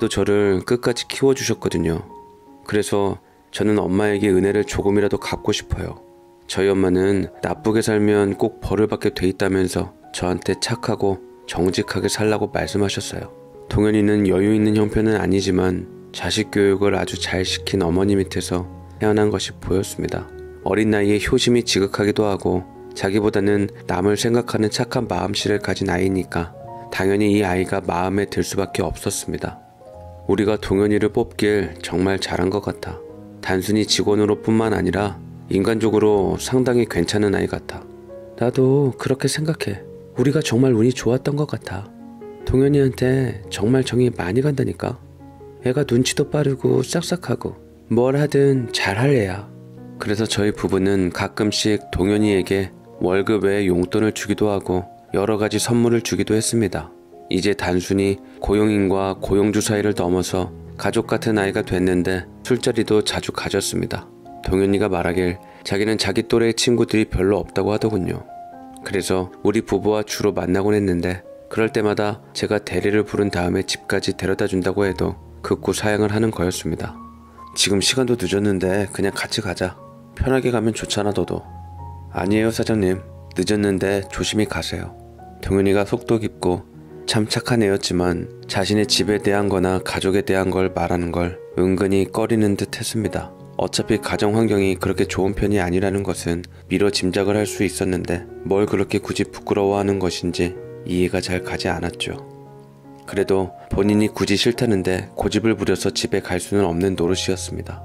또 저를 끝까지 키워주셨거든요. 그래서 저는 엄마에게 은혜를 조금이라도 갚고 싶어요. 저희 엄마는 나쁘게 살면 꼭 벌을 받게 돼 있다면서 저한테 착하고 정직하게 살라고 말씀하셨어요. 동현이는 여유 있는 형편은 아니지만 자식 교육을 아주 잘 시킨 어머니 밑에서 태어난 것이 보였습니다. 어린 나이에 효심이 지극하기도 하고 자기보다는 남을 생각하는 착한 마음씨를 가진 아이니까 당연히 이 아이가 마음에 들 수밖에 없었습니다. 우리가 동현이를 뽑길 정말 잘한 것 같아. 단순히 직원으로 뿐만 아니라 인간적으로 상당히 괜찮은 아이 같아. 나도 그렇게 생각해. 우리가 정말 운이 좋았던 것 같아. 동현이한테 정말 정이 많이 간다니까. 애가 눈치도 빠르고 싹싹하고 뭘 하든 잘할 애야. 그래서 저희 부부는 가끔씩 동현이에게 월급 외에 용돈을 주기도 하고 여러 가지 선물을 주기도 했습니다. 이제 단순히 고용인과 고용주 사이를 넘어서 가족 같은 아이가 됐는데 술자리도 자주 가졌습니다. 동현이가 말하길 자기는 자기 또래의 친구들이 별로 없다고 하더군요. 그래서 우리 부부와 주로 만나곤 했는데 그럴 때마다 제가 대리를 부른 다음에 집까지 데려다 준다고 해도 극구 사양을 하는 거였습니다. 지금 시간도 늦었는데 그냥 같이 가자. 편하게 가면 좋잖아 너도. 아니에요 사장님. 늦었는데 조심히 가세요. 동현이가 속도 깊고 참 착한 애였지만 자신의 집에 대한 거나 가족에 대한 걸 말하는 걸 은근히 꺼리는 듯 했습니다. 어차피 가정 환경이 그렇게 좋은 편이 아니라는 것은 미뤄 짐작을 할 수 있었는데 뭘 그렇게 굳이 부끄러워하는 것인지 이해가 잘 가지 않았죠. 그래도 본인이 굳이 싫다는데 고집을 부려서 집에 갈 수는 없는 노릇이었습니다.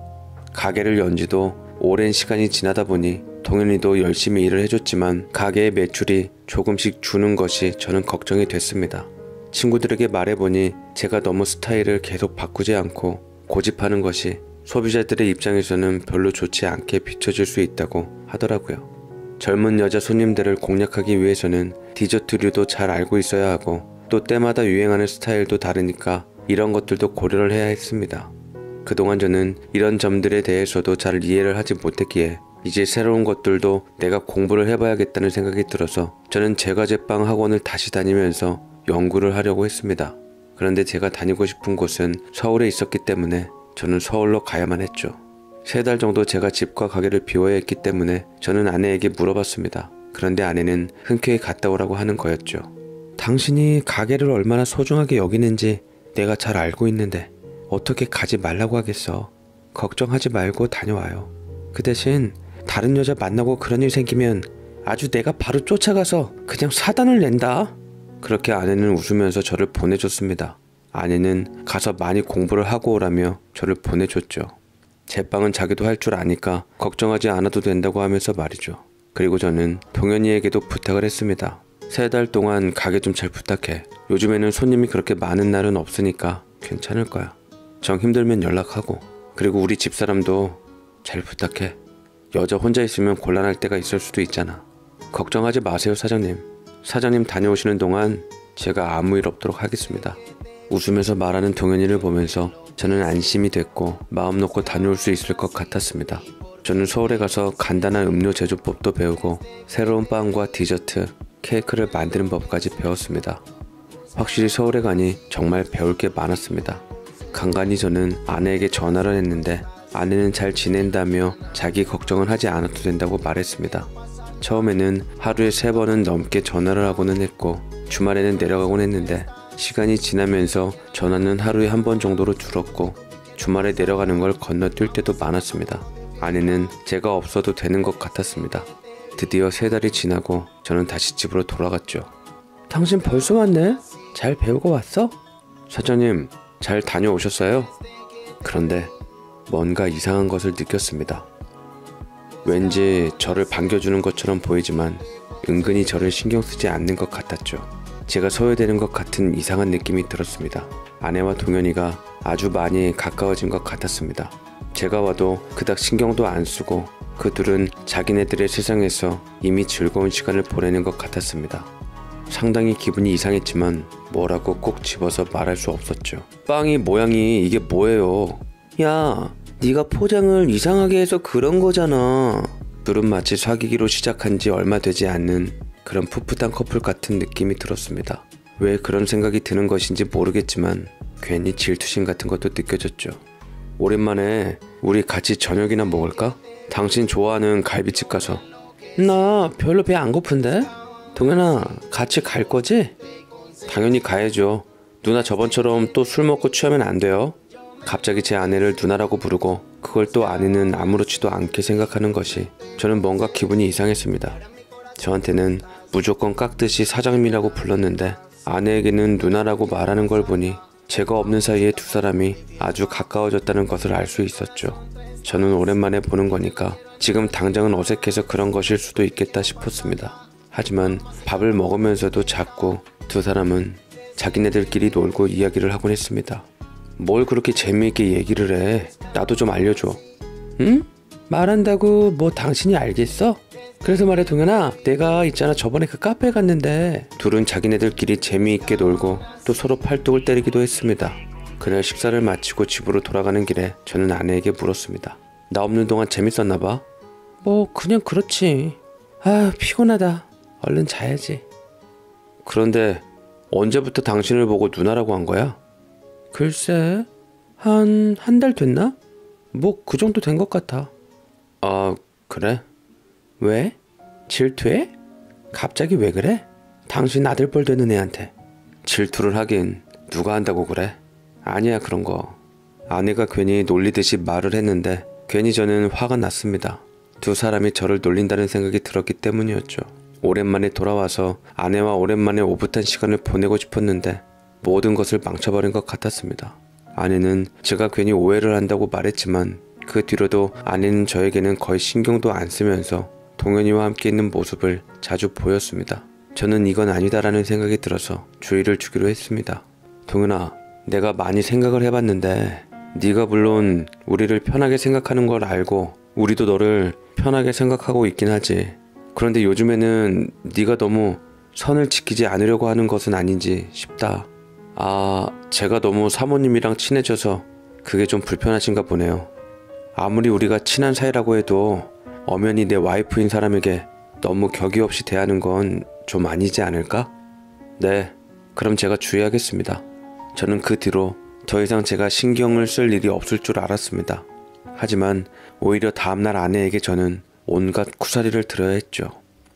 가게를 연 지도 오랜 시간이 지나다 보니 동현이도 열심히 일을 해줬지만 가게의 매출이 조금씩 주는 것이 저는 걱정이 됐습니다. 친구들에게 말해보니 제가 너무 스타일을 계속 바꾸지 않고 고집하는 것이 소비자들의 입장에서는 별로 좋지 않게 비춰질 수 있다고 하더라고요. 젊은 여자 손님들을 공략하기 위해서는 디저트류도 잘 알고 있어야 하고 또 때마다 유행하는 스타일도 다르니까 이런 것들도 고려를 해야 했습니다. 그동안 저는 이런 점들에 대해서도 잘 이해를 하지 못했기에 이제 새로운 것들도 내가 공부를 해봐야겠다는 생각이 들어서 저는 제과제빵 학원을 다시 다니면서 연구를 하려고 했습니다. 그런데 제가 다니고 싶은 곳은 서울에 있었기 때문에 저는 서울로 가야만 했죠. 3달 정도 제가 집과 가게를 비워야 했기 때문에 저는 아내에게 물어봤습니다. 그런데 아내는 흔쾌히 갔다 오라고 하는 거였죠. 당신이 가게를 얼마나 소중하게 여기는지 내가 잘 알고 있는데 어떻게 가지 말라고 하겠어. 걱정하지 말고 다녀와요. 그 대신 다른 여자 만나고 그런 일 생기면 아주 내가 바로 쫓아가서 그냥 사단을 낸다. 그렇게 아내는 웃으면서 저를 보내줬습니다. 아내는 가서 많이 공부를 하고 오라며 저를 보내줬죠. 제빵은 자기도 할 줄 아니까 걱정하지 않아도 된다고 하면서 말이죠. 그리고 저는 동현이에게도 부탁을 했습니다. 3달 동안 가게 좀 잘 부탁해. 요즘에는 손님이 그렇게 많은 날은 없으니까 괜찮을 거야. 정 힘들면 연락하고. 그리고 우리 집사람도 잘 부탁해. 여자 혼자 있으면 곤란할 때가 있을 수도 있잖아. 걱정하지 마세요 사장님. 사장님 다녀오시는 동안 제가 아무 일 없도록 하겠습니다. 웃으면서 말하는 동현이를 보면서 저는 안심이 됐고 마음 놓고 다녀올 수 있을 것 같았습니다. 저는 서울에 가서 간단한 음료 제조법도 배우고 새로운 빵과 디저트, 케이크를 만드는 법까지 배웠습니다. 확실히 서울에 가니 정말 배울 게 많았습니다. 간간히 저는 아내에게 전화를 했는데 아내는 잘 지낸다며 자기 걱정은 하지 않아도 된다고 말했습니다. 처음에는 하루에 3번은 넘게 전화를 하고는 했고 주말에는 내려가곤 했는데 시간이 지나면서 전화는 하루에 1번 정도로 줄었고 주말에 내려가는 걸 건너뛸 때도 많았습니다. 아내는 제가 없어도 되는 것 같았습니다. 드디어 3달이 지나고 저는 다시 집으로 돌아갔죠. 당신 벌써 왔네? 잘 배우고 왔어? 사장님, 잘 다녀오셨어요? 그런데 뭔가 이상한 것을 느꼈습니다. 왠지 저를 반겨주는 것처럼 보이지만 은근히 저를 신경 쓰지 않는 것 같았죠. 제가 소외되는 것 같은 이상한 느낌이 들었습니다. 아내와 동현이가 아주 많이 가까워진 것 같았습니다. 제가 와도 그닥 신경도 안 쓰고 그 둘은 자기네들의 세상에서 이미 즐거운 시간을 보내는 것 같았습니다. 상당히 기분이 이상했지만 뭐라고 꼭 집어서 말할 수 없었죠. 빵이 모양이 이게 뭐예요? 야, 네가 포장을 이상하게 해서 그런 거잖아. 둘은 마치 사귀기로 시작한 지 얼마 되지 않는 그런 풋풋한 커플 같은 느낌이 들었습니다. 왜 그런 생각이 드는 것인지 모르겠지만 괜히 질투심 같은 것도 느껴졌죠. 오랜만에 우리 같이 저녁이나 먹을까? 당신 좋아하는 갈비집 가서. 나 별로 배 안 고픈데? 동현아, 같이 갈 거지? 당연히 가야죠. 누나 저번처럼 또 술 먹고 취하면 안 돼요. 갑자기 제 아내를 누나라고 부르고 그걸 또 아내는 아무렇지도 않게 생각하는 것이 저는 뭔가 기분이 이상했습니다. 저한테는 무조건 깍듯이 사장님이라고 불렀는데 아내에게는 누나라고 말하는 걸 보니 제가 없는 사이에 두 사람이 아주 가까워졌다는 것을 알 수 있었죠. 저는 오랜만에 보는 거니까 지금 당장은 어색해서 그런 것일 수도 있겠다 싶었습니다. 하지만 밥을 먹으면서도 자꾸 두 사람은 자기네들끼리 놀고 이야기를 하곤 했습니다. 뭘 그렇게 재미있게 얘기를 해? 나도 좀 알려줘. 응? 말한다고 뭐 당신이 알겠어? 그래서 말해 동현아, 내가 있잖아 저번에 그 카페에 갔는데. 둘은 자기네들끼리 재미있게 놀고 또 서로 팔뚝을 때리기도 했습니다. 그날 식사를 마치고 집으로 돌아가는 길에 저는 아내에게 물었습니다. 나 없는 동안 재밌었나 봐? 뭐 그냥 그렇지. 아, 피곤하다. 얼른 자야지. 그런데 언제부터 당신을 보고 누나라고 한 거야? 글쎄, 한 달 됐나? 뭐 그 정도 된 것 같아. 아, 그래? 왜? 질투해? 갑자기 왜 그래? 당신 아들뻘 되는 애한테. 질투를 하긴 누가 한다고 그래? 아니야, 그런 거. 아내가 괜히 놀리듯이 말을 했는데 괜히 저는 화가 났습니다. 두 사람이 저를 놀린다는 생각이 들었기 때문이었죠. 오랜만에 돌아와서 아내와 오랜만에 오붓한 시간을 보내고 싶었는데 모든 것을 망쳐버린 것 같았습니다. 아내는 제가 괜히 오해를 한다고 말했지만 그 뒤로도 아내는 저에게는 거의 신경도 안 쓰면서 동현이와 함께 있는 모습을 자주 보였습니다. 저는 이건 아니다라는 생각이 들어서 주의를 주기로 했습니다. 동현아, 내가 많이 생각을 해봤는데 네가 물론 우리를 편하게 생각하는 걸 알고 우리도 너를 편하게 생각하고 있긴 하지. 그런데 요즘에는 네가 너무 선을 지키지 않으려고 하는 것은 아닌지 싶다. 아, 제가 너무 사모님이랑 친해져서 그게 좀 불편하신가 보네요. 아무리 우리가 친한 사이라고 해도 엄연히 내 와이프인 사람에게 너무 격의 없이 대하는 건 좀 아니지 않을까? 네, 그럼 제가 주의하겠습니다. 저는 그 뒤로 더 이상 제가 신경을 쓸 일이 없을 줄 알았습니다. 하지만 오히려 다음날 아내에게 저는 온갖 쿠사리를 들어야 했죠.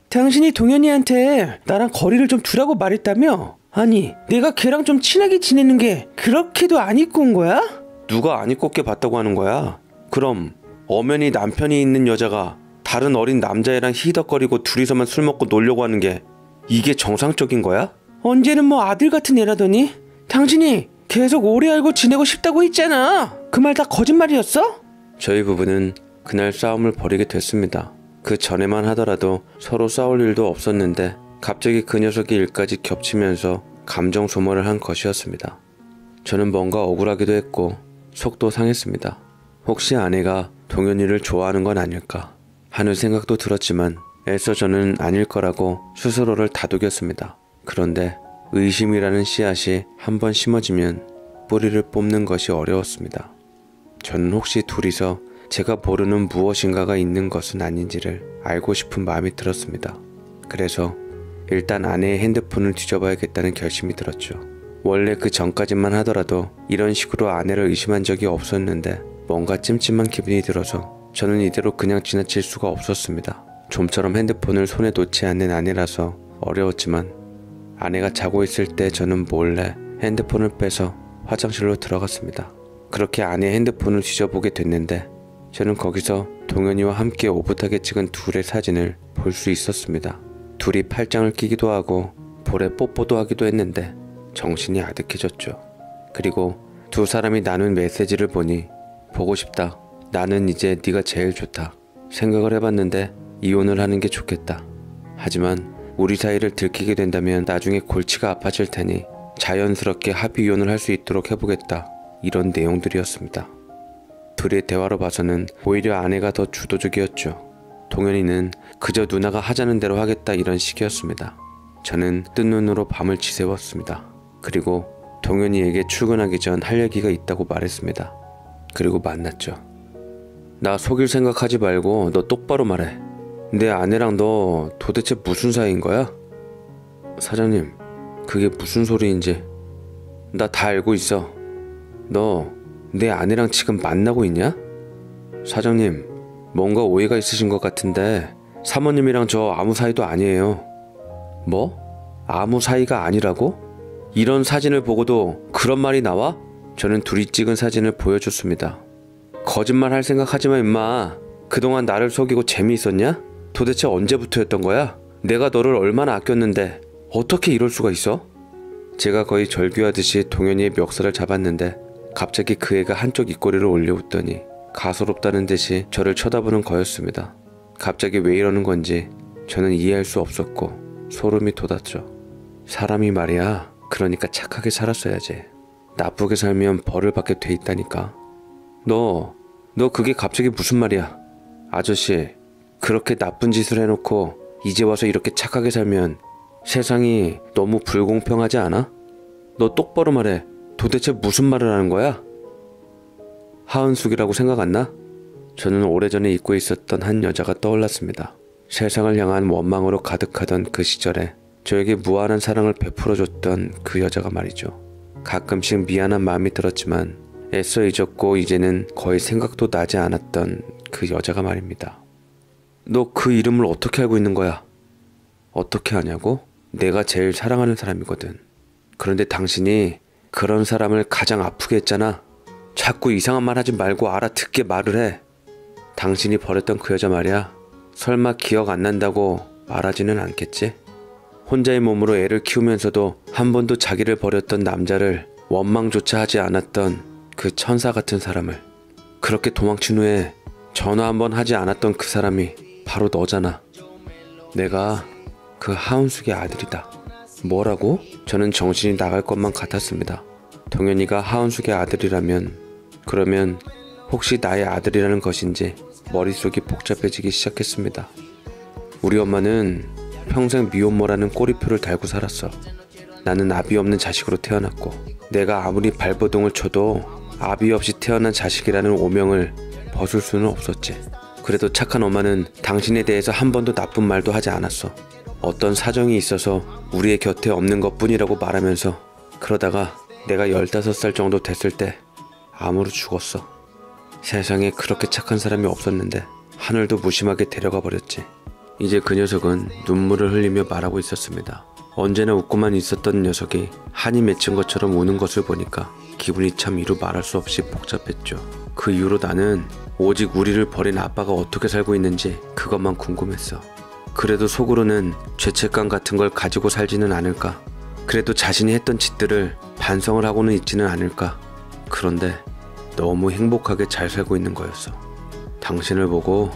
당신이 동현이한테 나랑 거리를 좀 두라고 말했다며? 아니, 내가 걔랑 좀 친하게 지내는 게 그렇게도 안 입고 온 거야? 누가 안 입고 있게 봤다고 하는 거야? 그럼 엄연히 남편이 있는 여자가 다른 어린 남자애랑 히덕거리고 둘이서만 술 먹고 놀려고 하는 게 이게 정상적인 거야? 언제는 뭐 아들 같은 애라더니 당신이 계속 오래 알고 지내고 싶다고 했잖아. 그 말 다 거짓말이었어? 저희 부부는 그날 싸움을 벌이게 됐습니다. 그 전에만 하더라도 서로 싸울 일도 없었는데 갑자기 그 녀석이 일까지 겹치면서 감정 소모를 한 것이었습니다. 저는 뭔가 억울하기도 했고 속도 상했습니다. 혹시 아내가 동현이를 좋아하는 건 아닐까 하는 생각도 들었지만 애써 저는 아닐 거라고 스스로를 다독였습니다. 그런데 의심이라는 씨앗이 한번 심어지면 뿌리를 뽑는 것이 어려웠습니다. 저는 혹시 둘이서 제가 모르는 무엇인가가 있는 것은 아닌지를 알고 싶은 마음이 들었습니다. 그래서 일단 아내의 핸드폰을 뒤져봐야겠다는 결심이 들었죠. 원래 그 전까지만 하더라도 이런 식으로 아내를 의심한 적이 없었는데 뭔가 찜찜한 기분이 들어서 저는 이대로 그냥 지나칠 수가 없었습니다. 좀처럼 핸드폰을 손에 놓지 않는 아내라서 어려웠지만 아내가 자고 있을 때 저는 몰래 핸드폰을 빼서 화장실로 들어갔습니다. 그렇게 아내의 핸드폰을 뒤져보게 됐는데 저는 거기서 동현이와 함께 오붓하게 찍은 둘의 사진을 볼 수 있었습니다. 둘이 팔짱을 끼기도 하고 볼에 뽀뽀도 하기도 했는데 정신이 아득해졌죠. 그리고 두 사람이 나눈 메시지를 보니 보고 싶다. 나는 이제 네가 제일 좋다. 생각을 해봤는데 이혼을 하는 게 좋겠다. 하지만 우리 사이를 들키게 된다면 나중에 골치가 아파질 테니 자연스럽게 합의 이혼을 할 수 있도록 해보겠다. 이런 내용들이었습니다. 둘의 대화로 봐서는 오히려 아내가 더 주도적이었죠. 동현이는 그저 누나가 하자는 대로 하겠다 이런 식이었습니다. 저는 뜬 눈으로 밤을 지새웠습니다. 그리고 동현이에게 출근하기 전 할 얘기가 있다고 말했습니다. 그리고 만났죠. 나 속일 생각하지 말고 너 똑바로 말해. 내 아내랑 너 도대체 무슨 사이인 거야? 사장님, 그게 무슨 소리인지 나 다 알고 있어. 너 내 아내랑 지금 만나고 있냐? 사장님, 뭔가 오해가 있으신 것 같은데 사모님이랑 저 아무 사이도 아니에요. 뭐? 아무 사이가 아니라고? 이런 사진을 보고도 그런 말이 나와? 저는 둘이 찍은 사진을 보여줬습니다. 거짓말 할 생각 하지마 임마. 그동안 나를 속이고 재미있었냐? 도대체 언제부터였던 거야? 내가 너를 얼마나 아꼈는데 어떻게 이럴 수가 있어? 제가 거의 절규하듯이 동현이의 멱살을 잡았는데 갑자기 그 애가 한쪽 입꼬리를 올려웃더니 가소롭다는 듯이 저를 쳐다보는 거였습니다. 갑자기 왜 이러는 건지 저는 이해할 수 없었고 소름이 돋았죠. 사람이 말이야, 그러니까 착하게 살았어야지. 나쁘게 살면 벌을 받게 돼 있다니까. 너 그게 갑자기 무슨 말이야? 아저씨, 그렇게 나쁜 짓을 해놓고 이제 와서 이렇게 착하게 살면 세상이 너무 불공평하지 않아? 너 똑바로 말해. 도대체 무슨 말을 하는 거야? 하은숙이라고 생각 안 나? 저는 오래전에 잊고 있었던 한 여자가 떠올랐습니다. 세상을 향한 원망으로 가득하던 그 시절에 저에게 무한한 사랑을 베풀어줬던 그 여자가 말이죠. 가끔씩 미안한 마음이 들었지만 애써 잊었고 이제는 거의 생각도 나지 않았던 그 여자가 말입니다. 너 그 이름을 어떻게 알고 있는 거야? 어떻게 아냐고? 내가 제일 사랑하는 사람이거든. 그런데 당신이 그런 사람을 가장 아프게 했잖아. 자꾸 이상한 말 하지 말고 알아듣게 말을 해. 당신이 버렸던 그 여자 말이야. 설마 기억 안 난다고 말하지는 않겠지? 혼자의 몸으로 애를 키우면서도 한 번도 자기를 버렸던 남자를 원망조차 하지 않았던 그 천사 같은 사람을, 그렇게 도망친 후에 전화 한 번 하지 않았던 그 사람이 바로 너잖아. 내가 그 하은숙의 아들이다. 뭐라고? 저는 정신이 나갈 것만 같았습니다. 동현이가 하은숙의 아들이라면, 그러면 혹시 나의 아들이라는 것인지 머릿속이 복잡해지기 시작했습니다. 우리 엄마는 평생 미혼모라는 꼬리표를 달고 살았어. 나는 아비 없는 자식으로 태어났고 내가 아무리 발버둥을 쳐도 아비 없이 태어난 자식이라는 오명을 벗을 수는 없었지. 그래도 착한 엄마는 당신에 대해서 한 번도 나쁜 말도 하지 않았어. 어떤 사정이 있어서 우리의 곁에 없는 것뿐이라고 말하면서 그러다가 내가 15살 정도 됐을 때 암으로 죽었어. 세상에 그렇게 착한 사람이 없었는데 하늘도 무심하게 데려가 버렸지. 이제 그 녀석은 눈물을 흘리며 말하고 있었습니다. 언제나 웃고만 있었던 녀석이 한이 맺힌 것처럼 우는 것을 보니까 기분이 참 이루 말할 수 없이 복잡했죠. 그 이후로 나는 오직 우리를 버린 아빠가 어떻게 살고 있는지 그것만 궁금했어. 그래도 속으로는 죄책감 같은 걸 가지고 살지는 않을까? 그래도 자신이 했던 짓들을 반성을 하고는 있지는 않을까? 그런데 너무 행복하게 잘 살고 있는 거였어. 당신을 보고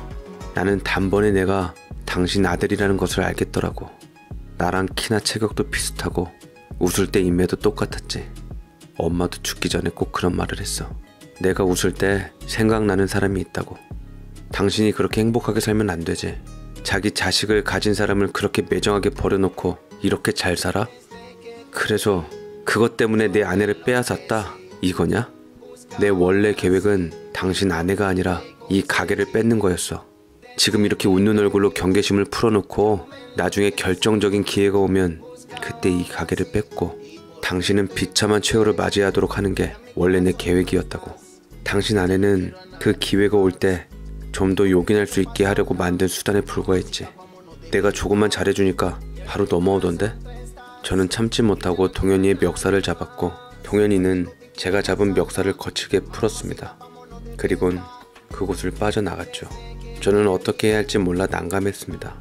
나는 단번에 내가 당신 아들이라는 것을 알겠더라고. 나랑 키나 체격도 비슷하고 웃을 때 인매도 똑같았지. 엄마도 죽기 전에 꼭 그런 말을 했어. 내가 웃을 때 생각나는 사람이 있다고. 당신이 그렇게 행복하게 살면 안 되지. 자기 자식을 가진 사람을 그렇게 매정하게 버려놓고 이렇게 잘 살아? 그래서 그것 때문에 내 아내를 빼앗았다 이거냐? 내 원래 계획은 당신 아내가 아니라 이 가게를 뺏는 거였어. 지금 이렇게 웃는 얼굴로 경계심을 풀어놓고 나중에 결정적인 기회가 오면 그때 이 가게를 뺏고 당신은 비참한 최후를 맞이하도록 하는 게 원래 내 계획이었다고. 당신 아내는 그 기회가 올 때 좀 더 요긴할 수 있게 하려고 만든 수단에 불과했지. 내가 조금만 잘해주니까 바로 넘어오던데? 저는 참지 못하고 동현이의 멱살을 잡았고 동현이는 제가 잡은 멱살을 거칠게 풀었습니다. 그리곤 그곳을 빠져나갔죠. 저는 어떻게 해야 할지 몰라 난감했습니다.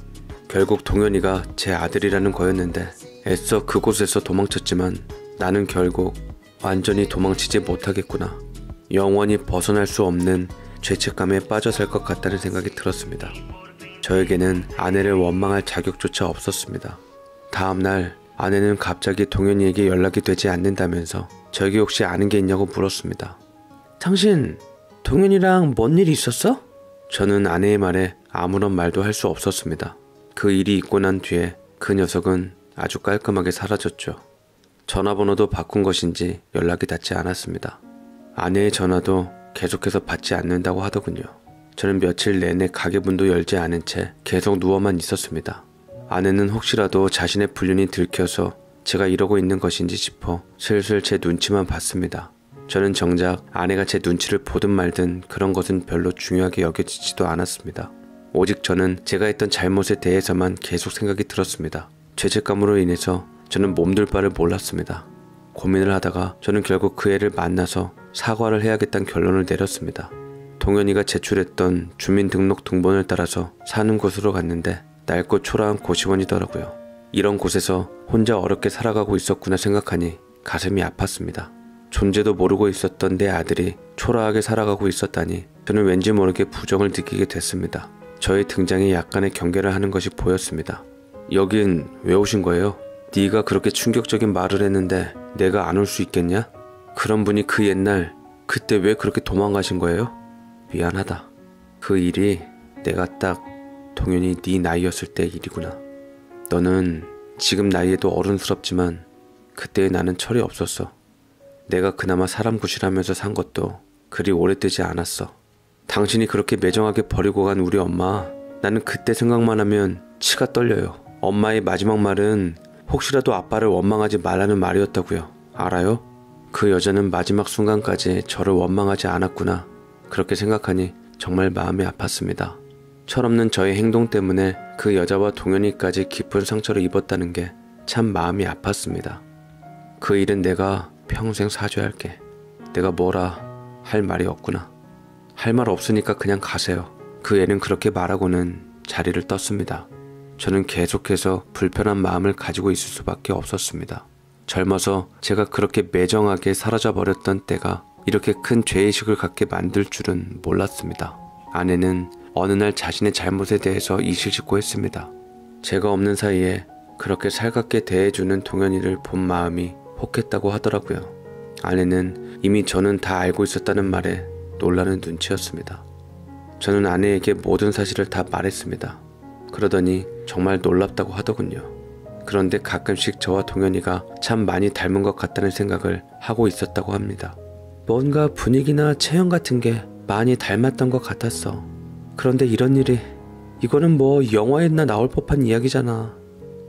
결국 동현이가 제 아들이라는 거였는데 애써 그곳에서 도망쳤지만 나는 결국 완전히 도망치지 못하겠구나. 영원히 벗어날 수 없는 죄책감에 빠져 살 것 같다는 생각이 들었습니다. 저에게는 아내를 원망할 자격조차 없었습니다. 다음날 아내는 갑자기 동현이에게 연락이 되지 않는다면서 저에게 혹시 아는 게 있냐고 물었습니다. 당신 동현이랑 뭔 일이 있었어? 저는 아내의 말에 아무런 말도 할 수 없었습니다. 그 일이 있고 난 뒤에 그 녀석은 아주 깔끔하게 사라졌죠. 전화번호도 바꾼 것인지 연락이 닿지 않았습니다. 아내의 전화도 계속해서 받지 않는다고 하더군요. 저는 며칠 내내 가게문도 열지 않은 채 계속 누워만 있었습니다. 아내는 혹시라도 자신의 불륜이 들켜서 제가 이러고 있는 것인지 싶어 슬슬 제 눈치만 봤습니다. 저는 정작 아내가 제 눈치를 보든 말든 그런 것은 별로 중요하게 여겨지지도 않았습니다. 오직 저는 제가 했던 잘못에 대해서만 계속 생각이 들었습니다. 죄책감으로 인해서 저는 몸둘 바를 몰랐습니다. 고민을 하다가 저는 결국 그 애를 만나서 사과를 해야겠다는 결론을 내렸습니다. 동현이가 제출했던 주민등록 등본을 따라서 사는 곳으로 갔는데 낡고 초라한 고시원이더라고요. 이런 곳에서 혼자 어렵게 살아가고 있었구나 생각하니 가슴이 아팠습니다. 존재도 모르고 있었던 내 아들이 초라하게 살아가고 있었다니 저는 왠지 모르게 부정을 느끼게 됐습니다. 저의 등장에 약간의 경계를 하는 것이 보였습니다. 여긴 왜 오신 거예요? 네가 그렇게 충격적인 말을 했는데 내가 안 올 수 있겠냐? 그런 분이 그 옛날 그때 왜 그렇게 도망가신 거예요? 미안하다. 그 일이 내가 딱 동현이 네 나이였을 때 일이구나. 너는 지금 나이에도 어른스럽지만 그때의 나는 철이 없었어. 내가 그나마 사람 구실하면서 산 것도 그리 오래되지 않았어. 당신이 그렇게 매정하게 버리고 간 우리 엄마, 나는 그때 생각만 하면 치가 떨려요. 엄마의 마지막 말은 혹시라도 아빠를 원망하지 말라는 말이었다고요. 알아요? 그 여자는 마지막 순간까지 저를 원망하지 않았구나. 그렇게 생각하니 정말 마음이 아팠습니다. 철없는 저의 행동 때문에 그 여자와 동현이까지 깊은 상처를 입었다는 게 참 마음이 아팠습니다. 그 일은 내가 평생 사죄할게. 내가 뭐라 할 말이 없구나. 할 말 없으니까 그냥 가세요. 그 애는 그렇게 말하고는 자리를 떴습니다. 저는 계속해서 불편한 마음을 가지고 있을 수밖에 없었습니다. 젊어서 제가 그렇게 매정하게 사라져버렸던 때가 이렇게 큰 죄의식을 갖게 만들 줄은 몰랐습니다. 아내는 어느 날 자신의 잘못에 대해서 이실직고 했습니다. 제가 없는 사이에 그렇게 살갑게 대해주는 동현이를 본 마음이 혹했다고 하더라고요. 아내는 이미 저는 다 알고 있었다는 말에 놀라는 눈치였습니다. 저는 아내에게 모든 사실을 다 말했습니다. 그러더니 정말 놀랍다고 하더군요. 그런데 가끔씩 저와 동현이가 참 많이 닮은 것 같다는 생각을 하고 있었다고 합니다. 뭔가 분위기나 체형 같은 게 많이 닮았던 것 같았어. 그런데 이런 일이, 이거는 뭐 영화에나 나올 법한 이야기잖아.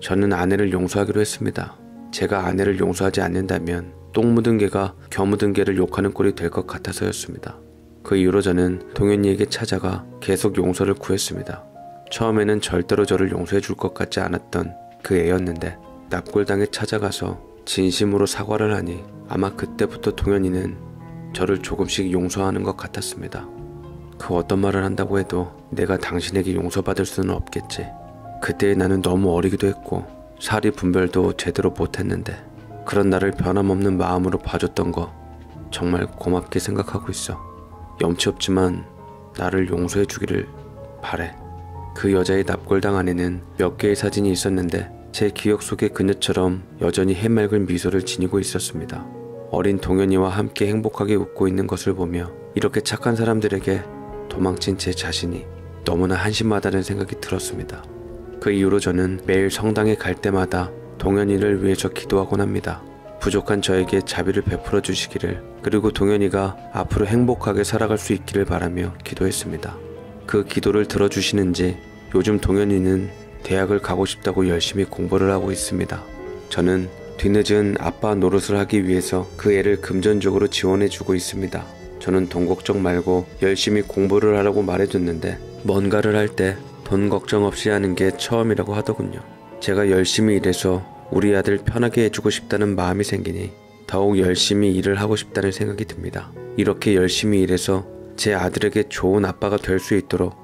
저는 아내를 용서하기로 했습니다. 제가 아내를 용서하지 않는다면 똥 묻은 개가 겨 묻은 개를 욕하는 꼴이 될 것 같아서였습니다. 그 이후로 저는 동현이에게 찾아가 계속 용서를 구했습니다. 처음에는 절대로 저를 용서해 줄 것 같지 않았던 그 애였는데 납골당에 찾아가서 진심으로 사과를 하니 아마 그때부터 동현이는 저를 조금씩 용서하는 것 같았습니다. 그 어떤 말을 한다고 해도 내가 당신에게 용서받을 수는 없겠지. 그때의 나는 너무 어리기도 했고 사리 분별도 제대로 못했는데 그런 나를 변함없는 마음으로 봐줬던 거 정말 고맙게 생각하고 있어. 염치 없지만 나를 용서해 주기를 바래. 그 여자의 납골당 안에는 몇 개의 사진이 있었는데 제 기억 속에 그녀처럼 여전히 해맑은 미소를 지니고 있었습니다. 어린 동현이와 함께 행복하게 웃고 있는 것을 보며 이렇게 착한 사람들에게 도망친 제 자신이 너무나 한심하다는 생각이 들었습니다. 그 이후로 저는 매일 성당에 갈 때마다 동현이를 위해서 기도하곤 합니다. 부족한 저에게 자비를 베풀어 주시기를, 그리고 동현이가 앞으로 행복하게 살아갈 수 있기를 바라며 기도했습니다. 그 기도를 들어주시는지 요즘 동현이는 대학을 가고 싶다고 열심히 공부를 하고 있습니다. 저는 뒤늦은 아빠 노릇을 하기 위해서 그 애를 금전적으로 지원해주고 있습니다. 저는 돈 걱정 말고 열심히 공부를 하라고 말해줬는데 뭔가를 할 때 돈 걱정 없이 하는 게 처음이라고 하더군요. 제가 열심히 일해서 우리 아들 편하게 해주고 싶다는 마음이 생기니 더욱 열심히 일을 하고 싶다는 생각이 듭니다. 이렇게 열심히 일해서 제 아들에게 좋은 아빠가 될 수 있도록